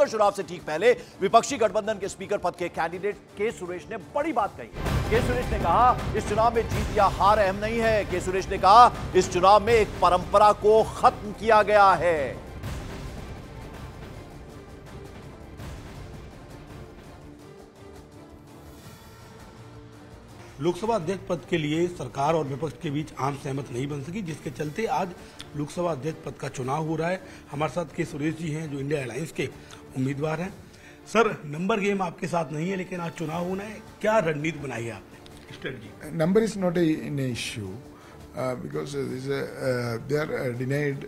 चुनाव से ठीक पहले विपक्षी गठबंधन के स्पीकर पद के कैंडिडेट के सुरेश ने बड़ी बात कही। के सुरेश ने कहा इस चुनाव में जीत या हार अहम नहीं है। के सुरेश ने कहा इस चुनाव में एक परंपरा को खत्म किया गया है। लोकसभा अध्यक्ष पद के लिए सरकार और विपक्ष के बीच आम सहमति नहीं बन सकी, जिसके चलते आज लोकसभा अध्यक्ष पद का चुनाव हो रहा है। हमारे साथ के सुरेश जी हैं जो इंडिया अलायंस के उम्मीदवार हैं। सर, नंबर गेम आपके साथ नहीं है, लेकिन आज चुनाव होना है, क्या रणनीति बनाई है आपने, strategy? Number is not an issue because they are denied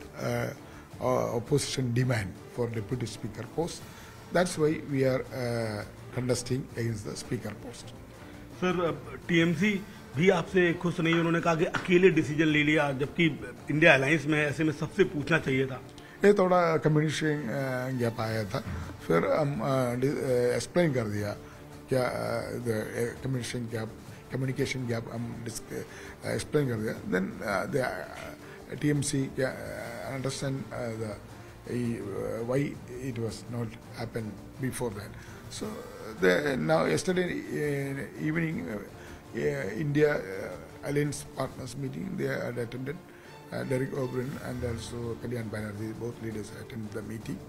opposition demand for deputy speaker post. That's why we are contesting against the speaker post. Sir, TMC भी आपसे खुश नहीं, उन्होंने कहा कि अकेले डिसीजन ले लिया, जबकि इंडिया अलायंस में ऐसे में सबसे पूछना चाहिए था। ये थोड़ा कम्युनिकेशन गैप आया था, फिर हम एक्सप्लेन कर दिया क्या कम्युनिकेशन गैप हम एक्सप्लेन कर दिया। Then TMC understand why it was not happened before that. So now yesterday evening India Alliance Partners meeting they had attended. Derek O'Brien and also Kalyan Banerjee, both leaders attended the meeting.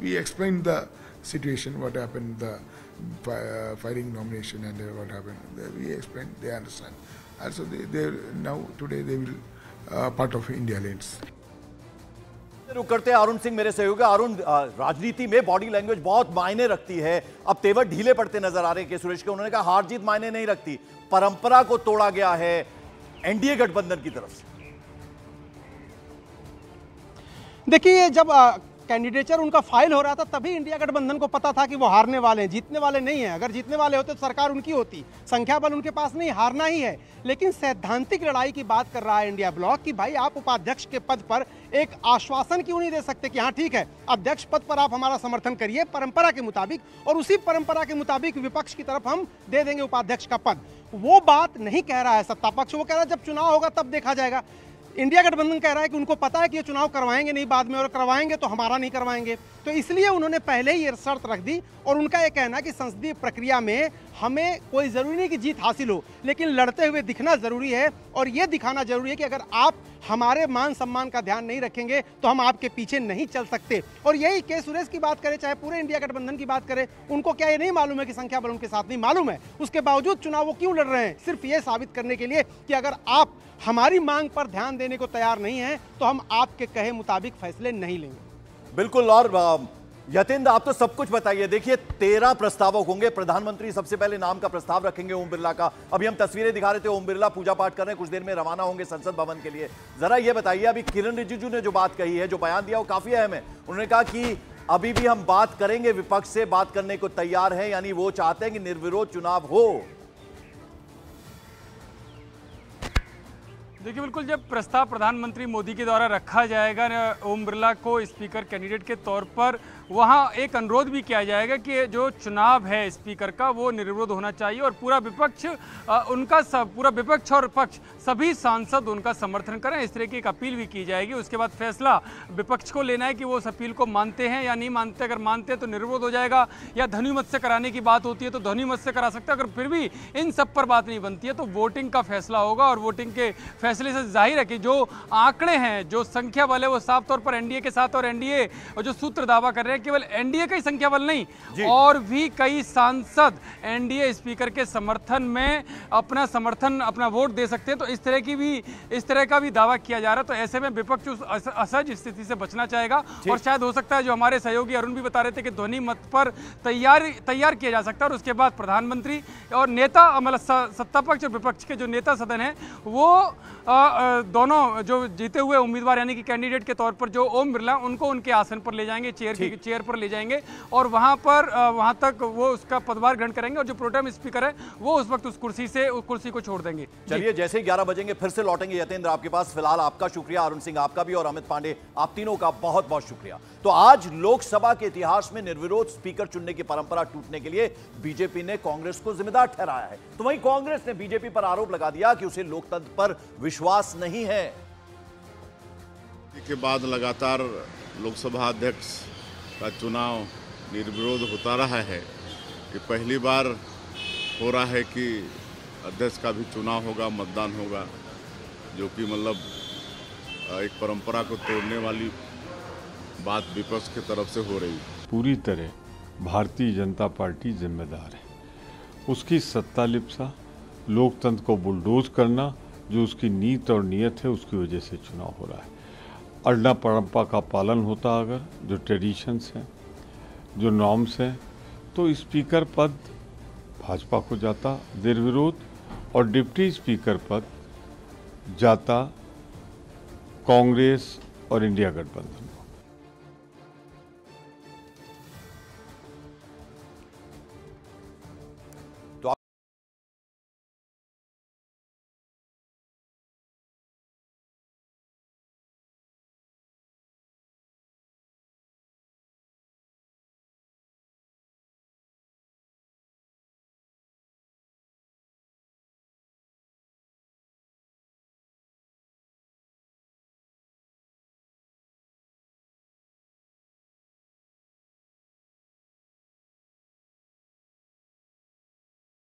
We explained the situation, what happened, the firing nomination and what happened. We explained, they understand. Also they now today they will part of India Alliance. रुक करते हैं अरुण सिंह मेरे सहयोगी। अरुण, राजनीति में body language बहुत मायने रखती है। अब तेवर ढीले पड़ते नजर आ रहे हैं के सुरेश के। उन्होंने कहा हार जीत मायने नहीं रखती, परंपरा को तोड़ा गया है एनडीए गठबंधन की तरफ से। देखिए, जब कैंडिडेचर उनका फाइल हो रहा था तभी इंडिया गठबंधन को पता था कि वो हारने वाले हैं, जीतने वाले नहीं हैं। अगर जीतने वाले होते तो सरकार उनकी होती, संख्या बल उनके पास नहीं, हारना ही है। लेकिन सैद्धांतिक लड़ाई की बात कर रहा है इंडिया ब्लॉक कि भाई आप उपाध्यक्ष के पद पर एक आश्वासन क्यों नहीं दे सकते कि हाँ ठीक है, अध्यक्ष पद पर आप हमारा समर्थन करिए परंपरा के मुताबिक, और उसी परंपरा के मुताबिक विपक्ष की तरफ हम दे देंगे उपाध्यक्ष का पद। वो बात नहीं कह रहा है सत्ता पक्ष, वो कह रहा है जब चुनाव होगा तब देखा जाएगा। इंडिया गठबंधन कह रहा है कि उनको पता है कि ये चुनाव करवाएंगे नहीं बाद में, और करवाएंगे तो हमारा नहीं करवाएंगे, तो इसलिए उन्होंने पहले ही ये शर्त रख दी। और उनका ये कहना है कि संसदीय प्रक्रिया में हमें कोई जरूरी नहीं कि जीत हासिल हो, लेकिन लड़ते हुए दिखना जरूरी है, और ये दिखाना जरूरी है कि अगर आप हमारे मान सम्मान का ध्यान नहीं रखेंगे तो हम आपके पीछे नहीं चल सकते। और यही के सुरेश की बात करें, चाहे पूरे इंडिया गठबंधन की बात करें, उनको क्या ये नहीं मालूम है कि संख्या बल उनके साथ नहीं, मालूम है। उसके बावजूद चुनाव वो क्यों लड़ रहे हैं? सिर्फ ये साबित करने के लिए कि अगर आप हमारी मांग पर ध्यान देने को तैयार नहीं है तो हम आपके कहे मुताबिक फैसले नहीं लेंगे। बिल्कुल। और यतेंद्र, आप तो सब कुछ बताइए। देखिए, 13 प्रस्तावक होंगे। प्रधानमंत्री सबसे पहले नाम का प्रस्ताव रखेंगे ओम बिरला का। अभी हम तस्वीरें दिखा रहे थे, ओम बिरला पूजा पाठ कर रहे हैं, कुछ देर में रवाना होंगे संसद भवन के लिए। जरा ये बताइए, अभी किरण रिजिजू ने जो बात कही है, जो बयान दिया, वो काफी अहम है। उन्होंने कहा कि अभी भी हम बात करेंगे, विपक्ष से बात करने को तैयार है, यानी वो चाहते हैं कि निर्विरोध चुनाव हो। देखिए, बिल्कुल, जब प्रस्ताव प्रधानमंत्री मोदी के द्वारा रखा जाएगा ओम बिरला को स्पीकर कैंडिडेट के तौर पर, वहाँ एक अनुरोध भी किया जाएगा कि जो चुनाव है स्पीकर का वो निर्विरोध होना चाहिए, और पूरा विपक्ष पूरा विपक्ष और पक्ष सभी सांसद उनका समर्थन करें। इस तरह की एक अपील भी की जाएगी। उसके बाद फैसला विपक्ष को लेना है कि वो उस अपील को मानते हैं या नहीं मानते। अगर मानते हैं तो निर्विरोध हो जाएगा, या ध्वनिमत से कराने की बात होती है तो ध्वनिमत से करा सकते हैं। अगर फिर भी इन सब पर बात नहीं बनती है तो वोटिंग का फैसला होगा, और वोटिंग के फैसले से जाहिर है कि जो आंकड़े हैं, जो संख्या बल है, वो साफ तौर पर एनडीए के साथ, और एनडीए और जो सूत्र दावा कर रहे हैं केवल एनडीए का ही संख्या बल नहीं, और भी कई सांसद एनडीए स्पीकर के समर्थन में अपना समर्थन, अपना वोट दे सकते हैं। तो इस तरह का भी दावा किया जा रहा है। तो ऐसे में विपक्ष उस असहज स्थिति से बचना चाहेगा, और शायद हो सकता है जो हमारे सहयोगी अरुण भी बता रहे थे कि ध्वनि मत पर तैयार किया जा सकता है, और उसके बाद प्रधानमंत्री और नेता, मतलब सत्ता पक्ष और विपक्ष के जो नेता सदन है, वो दोनों जो जीते हुए उम्मीदवार यानी कि कैंडिडेट के तौर पर जो ओम बिरला, उनको उनके आसन पर ले जाएंगे, चेयर पर ले जाएंगे, और वहां तक वो उसका पदभार ग्रहण करेंगे, और जो प्रोटेम स्पीकर है वो उस वक्त उस कुर्सी को छोड़ देंगे। चलिए, जैसे ही 11 बजेंगे फिर से लौटेंगे यतेंद्र आपके पास। फिलहाल आपका शुक्रिया, अरुण सिंह आपका भी, और अमित पांडे, आप तीनों का बहुत बहुत शुक्रिया। तो आज लोकसभा के इतिहास में निर्विरोध स्पीकर चुनने की परंपरा टूटने के लिए बीजेपी ने कांग्रेस को जिम्मेदार ठहराया है, तो वहीं कांग्रेस ने बीजेपी पर आरोप लगा दिया कि उसे लोकतंत्र पर विश्वास नहीं है। के बाद लगातार लोकसभा अध्यक्ष का चुनाव निर्विरोध होता रहा है कि पहली बार हो रहा है कि अध्यक्ष का भी चुनाव होगा, मतदान होगा, जो कि मतलब एक परंपरा को तोड़ने वाली बात विपक्ष की तरफ से हो रही है। पूरी तरह भारतीय जनता पार्टी जिम्मेदार है। उसकी सत्ता लिप्सा, लोकतंत्र को बुलडोज करना, जो उसकी नीति और नियत है, उसकी वजह से चुनाव हो रहा है। अड्डा परंपरा का पालन होता अगर, जो ट्रेडिशंस हैं, जो नॉर्म्स हैं, तो स्पीकर पद भाजपा को जाता निर्विरोध और डिप्टी स्पीकर पद जाता कांग्रेस और इंडिया गठबंधन को।